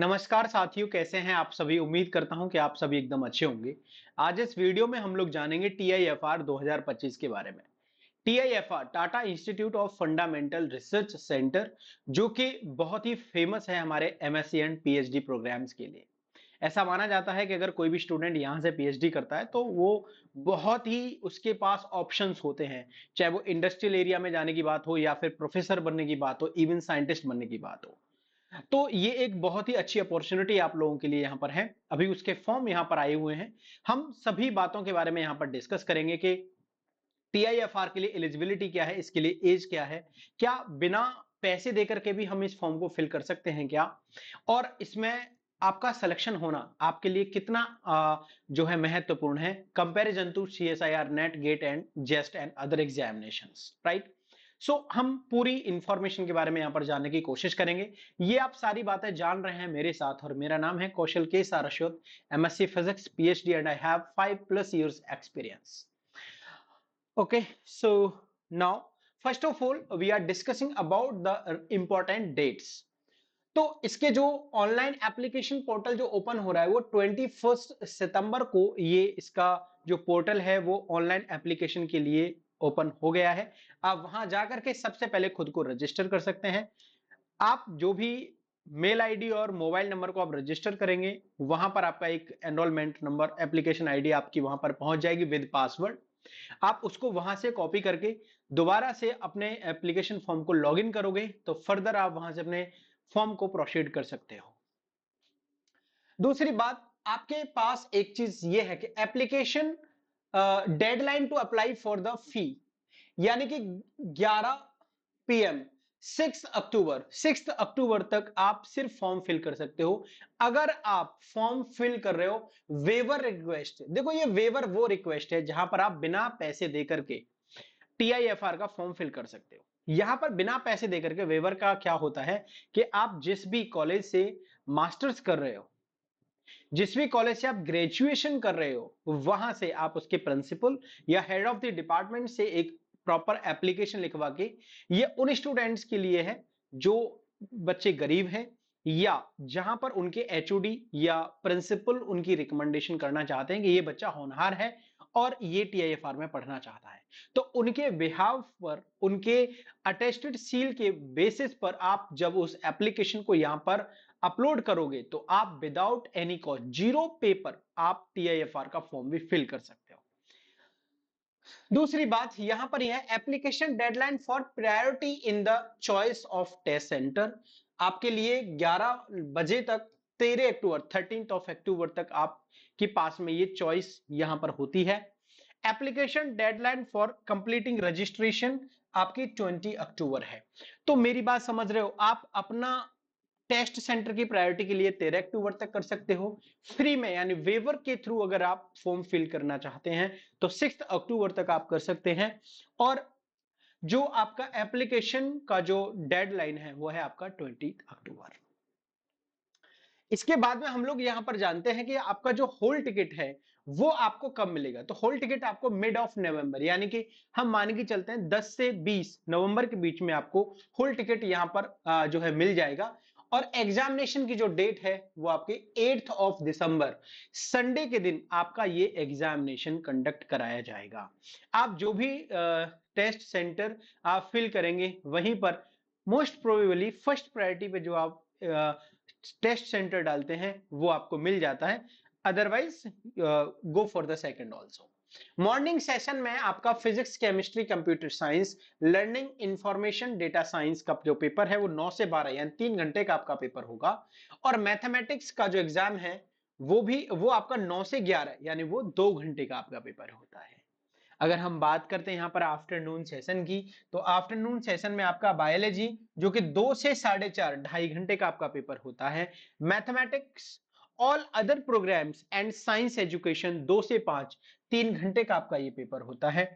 नमस्कार साथियों, कैसे हैं आप सभी। उम्मीद करता हूं कि आप सभी एकदम अच्छे होंगे। आज इस वीडियो में हम लोग जानेंगे टीआईएफआर 2025 के बारे में। TIFR Tata institute of fundamental research centre, जो कि बहुत ही फेमस है हमारे एमएससी एंड पीएचडी प्रोग्राम्स के लिए। ऐसा माना जाता है कि अगर कोई भी स्टूडेंट यहां से पीएचडी करता है तो वो बहुत ही उसके पास ऑप्शंस होते हैं, चाहे वो इंडस्ट्रियल एरिया में जाने की बात हो या फिर प्रोफेसर बनने की बात हो, इवन साइंटिस्ट बनने की बात हो। तो ये एक बहुत ही अच्छी अपॉर्चुनिटी आप लोगों के लिए यहाँ पर है। अभी उसके फॉर्म यहाँ पर आए हुए हैं। हम सभी बातों के बारे में यहाँ पर डिस्कस करेंगे कि टीआईएफआर के लिए एलिजिबिलिटी क्या है, इसके लिए एज क्या है, क्या बिना पैसे देकर के भी हम इस फॉर्म को फिल कर सकते हैं क्या, और इसमें आपका सिलेक्शन होना आपके लिए कितना जो है महत्वपूर्ण है comparison to CSIR NET GATE and JEST and other examinations, right. So हम पूरी इंफॉर्मेशन के बारे में यहां पर जानने की कोशिश करेंगे। ये आप सारी बातें जान रहे हैं मेरे साथ, और मेरा नाम है कौशल के Saraswat, MSc physics PhD, and I have 5+ years experience. Okay, so now first of all we are discussing about the important dates. तो इसके जो ऑनलाइन एप्लीकेशन पोर्टल जो ओपन हो रहा है वो 21 सितंबर को ये इसका जो पोर्टल है वो ऑनलाइन एप्लीकेशन के लिए ओपन हो गया है। आप वहां जाकर के सबसे पहले खुद को रजिस्टर कर सकते हैं। आप जो भी मेल आईडी और मोबाइल नंबर को आप रजिस्टर करेंगे, वहां पर आपका एक एनरोलमेंट नंबर, एप्लीकेशन आईडी आपकी वहां पर पहुंच जाएगी विद पासवर्ड। आप उसको वहां से कॉपी करके दोबारा से अपने एप्लीकेशन फॉर्म को लॉगिन करोगे तो फर्दर आप वहां से अपने फॉर्म को प्रोसीड कर सकते हो। दूसरी बात, आपके पास एक चीज ये है कि application deadline to apply for the fee, यानी कि 11 पीएम 6 अक्टूबर तक आप सिर्फ फॉर्म फिल कर सकते हो। अगर आप फॉर्म फिल कर रहे हो वेवर रिक्वेस्ट, देखो ये वेवर वो रिक्वेस्ट है जहां पर आप बिना पैसे देकर के टीआईएफआर का फॉर्म फिल कर सकते हो। यहां पर बिना पैसे देकर के वेवर का क्या होता है कि आप जिस भी कॉलेज से मास्टर्स कर रहे हो, जिस भी कॉलेज से आप ग्रेजुएशन कर रहे हो, वहां से आप उसके प्रिंसिपल या हेड ऑफ द डिपार्टमेंट से एक प्रॉपर एप्लीकेशन लिखवा के, ये उन स्टूडेंट्स के लिए है जो बच्चे गरीब हैं या जहां पर उनके एचओडी या प्रिंसिपल उनकी रिकमेंडेशन करना चाहते हैं कि ये बच्चा होनहार है और ये टीआईएफआर में पढ़ना चाहता है, तो उनके बिहाव पर, उनके अटेस्टेड सील के बेसिस पर आप जब उस एप्लीकेशन को यहां पर अपलोड करोगे तो आप without any cost, zero paper, आप टीआईएफआर का फॉर्म भी फिल कर सकते हो। दूसरी बात यहां पर यह application deadline for priority in the choice of test centre, आपके लिए 11 बजे तक, 13 अक्टूबर, 13 अक्टूबर तक आपके पास में ये चॉइस यहां पर होती है। Application deadline for completing registration आपकी 20 अक्टूबर है। तो मेरी बात समझ रहे हो, आप अपना टेस्ट सेंटर की प्रायोरिटी के लिए 13 अक्टूबर तक कर सकते हो। फ्री में यानी वेवर के थ्रू अगर आप फॉर्म फिल करना चाहते हैं तो 6 अक्टूबर तक आप कर सकते हैं। और जो आपका एप्लीकेशन का जो डेडलाइन है वो है आपका 20 अक्टूबर। इसके बाद में हम लोग यहां पर जानते हैं कि आपका जो होल टिकट है वो आपको कब मिलेगा। तो होल टिकट आपको मिड ऑफ नवंबर, यानी कि हम मान के चलते हैं 10 से 20 नवंबर के बीच में आपको होल टिकट यहां पर जो है मिल जाएगा। और एग्जामिनेशन की जो डेट है वो आपके 8 दिसंबर, संडे के दिन आपका ये एग्जामिनेशन कंडक्ट कराया जाएगा। आप जो भी टेस्ट सेंटर आप फिल करेंगे वहीं पर मोस्ट प्रोबेबली फर्स्ट प्रायोरिटी पे जो आप टेस्ट सेंटर डालते हैं वो आपको मिल जाता है। Otherwise go for the second also. Morning session में आपका physics, chemistry, computer science, learning, information, data science का जो पेपर है वो 9 से 12 यानी 3 घंटे का आपका पेपर होगा। और मैथमेटिक्स का जो एग्जाम है वो आपका 9 से 11 यानी वो 2 घंटे का आपका पेपर होता है। अगर हम बात करते हैं यहाँ पर आफ्टरनून सेशन की, तो आफ्टरनून सेशन में आपका बायोलॉजी जो कि 2 से 4.5 2.5 घंटे का आपका पेपर होता है। Mathematics, all other programmes and science education 2 से 5 3 घंटे का आपका ये पेपर होता है।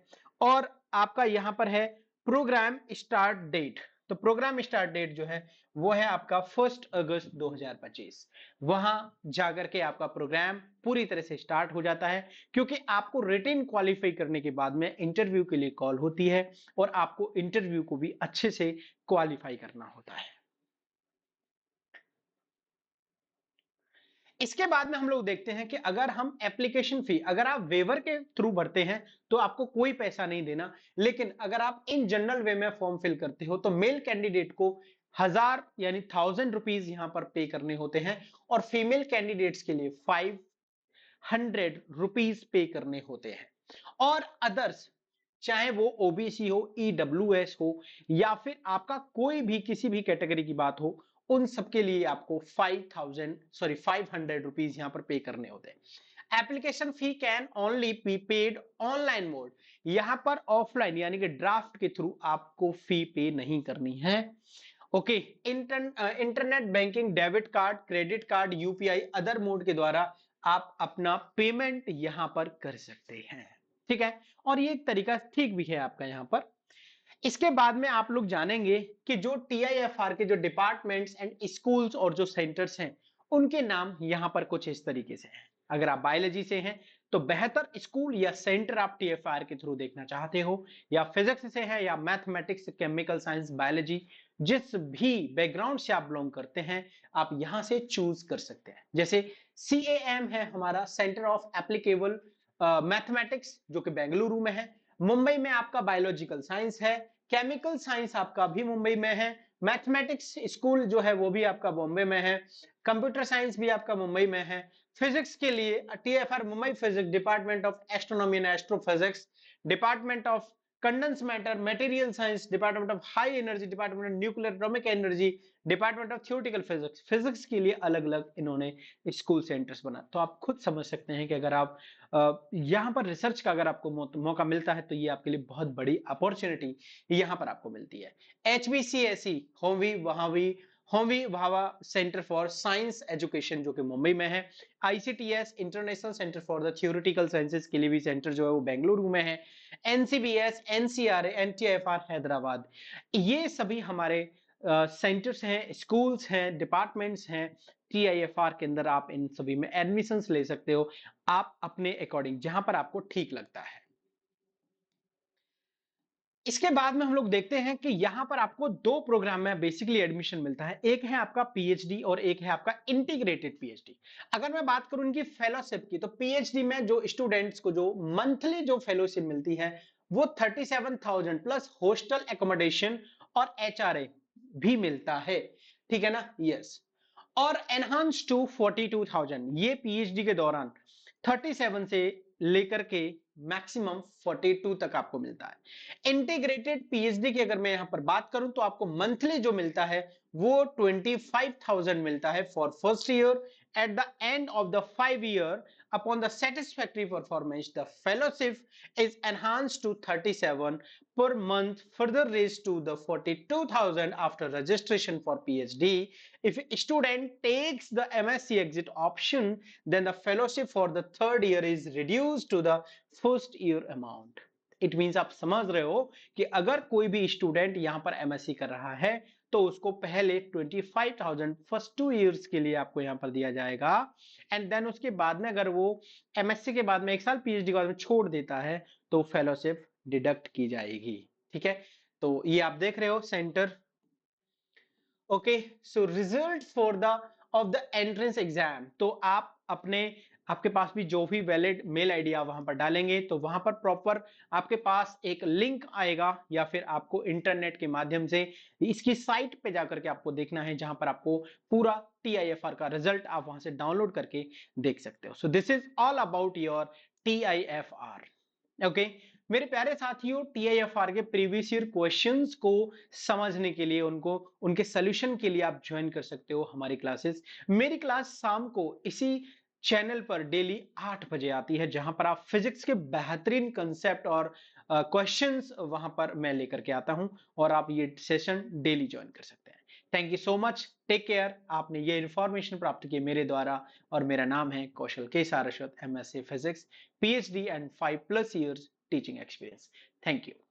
और आपका यहाँ पर है प्रोग्राम स्टार्ट डेट। तो प्रोग्राम स्टार्ट डेट जो है वो है आपका 1 अगस्त 2025। वहां जाकर के आपका प्रोग्राम पूरी तरह से स्टार्ट हो जाता है, क्योंकि आपको रिटेन क्वालिफाई करने के बाद में इंटरव्यू के लिए कॉल होती है और आपको इंटरव्यू को भी अच्छे से क्वालिफाई करना होता है। इसके बाद में हम लोग देखते हैं कि अगर हम एप्लीकेशन फी, अगर आप वेवर के थ्रू भरते हैं तो आपको कोई पैसा नहीं देना, लेकिन अगर आप इन जनरल वे में फॉर्म फिल करते हो तो मेल कैंडिडेट को 1000 यानी 1000 रुपीज यहां पर पे करने होते हैं, और फीमेल कैंडिडेट्स के लिए 500 रुपीज पे करने होते हैं। और अदर्स, चाहे वो ओबीसी हो, ईडब्ल्यूएस हो, या फिर आपका कोई भी किसी भी कैटेगरी की बात हो, उन सबके लिए आपको 500 रुपीज यहां पर पे करने होते हैं। Application fee can only be paid online mode, यहां पर ऑफलाइन यानी कि ड्राफ्ट के थ्रू आपको फी पे नहीं करनी है। Okay, internet banking, debit card, credit card, UPI, other mode के द्वारा आप अपना पेमेंट यहां पर कर सकते हैं। ठीक है, और ये एक तरीका ठीक भी है आपका यहां पर। इसके बाद में आप लोग जानेंगे कि जो टीआईएफआर के जो डिपार्टमेंट्स एंड स्कूल्स और जो सेंटर्स हैं, उनके नाम यहां पर कुछ इस तरीके से हैं। अगर आप बायोलॉजी से हैं तो बेहतर स्कूल या सेंटर आप टीएफआर के थ्रू देखना चाहते हो, या फिजिक्स से है या मैथमेटिक्स, केमिकल साइंस, बायोलॉजी, जिस भी बैकग्राउंड से आप बिलोंग करते हैं, आप यहां से चूज कर सकते हैं। जैसे सीएएम है हमारा, सेंटर ऑफ एप्लीकेबल मैथमेटिक्स, जो कि बेंगलुरु में है। मुंबई में आपका बायोलॉजिकल साइंस है, केमिकल साइंस आपका भी मुंबई में है, मैथमेटिक्स स्कूल जो है वो भी आपका बॉम्बे में है, कंप्यूटर साइंस भी आपका मुंबई में है। फिजिक्स के लिए TFR Mumbai physics, department of astronomy and astrophysics, department of condense matter material science, department of high energy, department of nuclear atomic energy, department of theoretical physics. Physics के लिए अलग अलग इन्होंने स्कूल सेंटर्स बना। तो आप खुद समझ सकते हैं कि अगर आप यहाँ पर रिसर्च का अगर आपको मौका मिलता है तो ये आपके लिए बहुत बड़ी अपॉर्चुनिटी यहाँ पर आपको मिलती है। HBCSE Homi Bhabha centre for science education, जो कि मुंबई में है। ICTS international centre for the theoretical sciences के लिए भी सेंटर जो है वो बेंगलुरु में है। NCBS, NCRA, NTIFR हैदराबाद, ये सभी हमारे सेंटर्स हैं, स्कूल्स हैं, डिपार्टमेंट्स हैं। टीआईएफआर के अंदर आप इन सभी में एडमिशंस ले सकते हो, आप अपने अकॉर्डिंग जहां पर आपको ठीक लगता है। इसके बाद में हम लोग देखते हैं कि यहां पर आपको दो प्रोग्राम में बेसिकली एडमिशन मिलता है, एक है आपका पीएचडी और एक है आपका इंटीग्रेटेड पीएचडी। अगर मैं बात करूं इनकी फेलोशिप की, तो पीएचडी में जो स्टूडेंट्स को जो मंथली जो फेलोशिप मिलती है वो 37,000 प्लस हॉस्टल एकोमोडेशन और एचआरए भी मिलता है। ठीक है ना, यस। और एनहांस टू 42,000, ये पीएचडी के दौरान 37 से लेकर के मैक्सिमम 42 तक आपको मिलता है। इंटीग्रेटेड पीएचडी की अगर मैं यहां पर बात करूं तो आपको मंथली जो मिलता है वो 25,000 मिलता है for first year. At the end of the 5 year, upon the satisfactory performance, the fellowship is enhanced to 37 per month, further raised to the 42,000 after registration for PhD. If a student takes the MSc exit option, then the fellowship for the third year is reduced to the first year amount. It means आप समझ रहे हो कि अगर कोई भी student यहां पर एमएससी कर रहा है तो उसको पहले 25,000 फर्स्ट 2 years के लिए आपको यहां पर दिया जाएगा, एंड देन उसके बाद में अगर वो एमएससी के बाद में 1 साल पीएचडी के बाद में छोड़ देता है तो फेलोशिप डिडक्ट की जाएगी। ठीक है, तो ये आप देख रहे हो centre. Okay, so result for the of the entrance exam, तो आप अपने आपके पास भी जो भी वैलिड मेल आईडी आप वहां पर डालेंगे तो वहां पर प्रॉपर आपके पास एक लिंक आएगा, या फिर आपको इंटरनेट के माध्यम से इसकी साइट पे जाकर के आपको देखना है, जहां पर आपको पूरा टीआईएफआर का रिजल्ट आप वहां से डाउनलोड करके देख सकते हो। So this is all about your TIFR. Okay, मेरे प्यारे साथियों, टीआईएफआर के प्रीवियस ईयर क्वेश्चंस को समझने के लिए, उनको उनके सॉल्यूशन के लिए आप ज्वाइन कर सकते हो हमारी क्लासेस। मेरी क्लास शाम को इसी चैनल पर डेली 8 बजे आती है, जहां पर आप फिजिक्स के बेहतरीन कंसेप्ट और क्वेश्चंस वहां पर मैं लेकर के आता हूं, और आप ये सेशन डेली ज्वाइन कर सकते हैं। Thank you so much, take care. आपने ये इंफॉर्मेशन प्राप्त की मेरे द्वारा, और मेरा नाम है कौशल के Saraswat, MSc physics, PhD and 5+ years teaching experience. Thank you.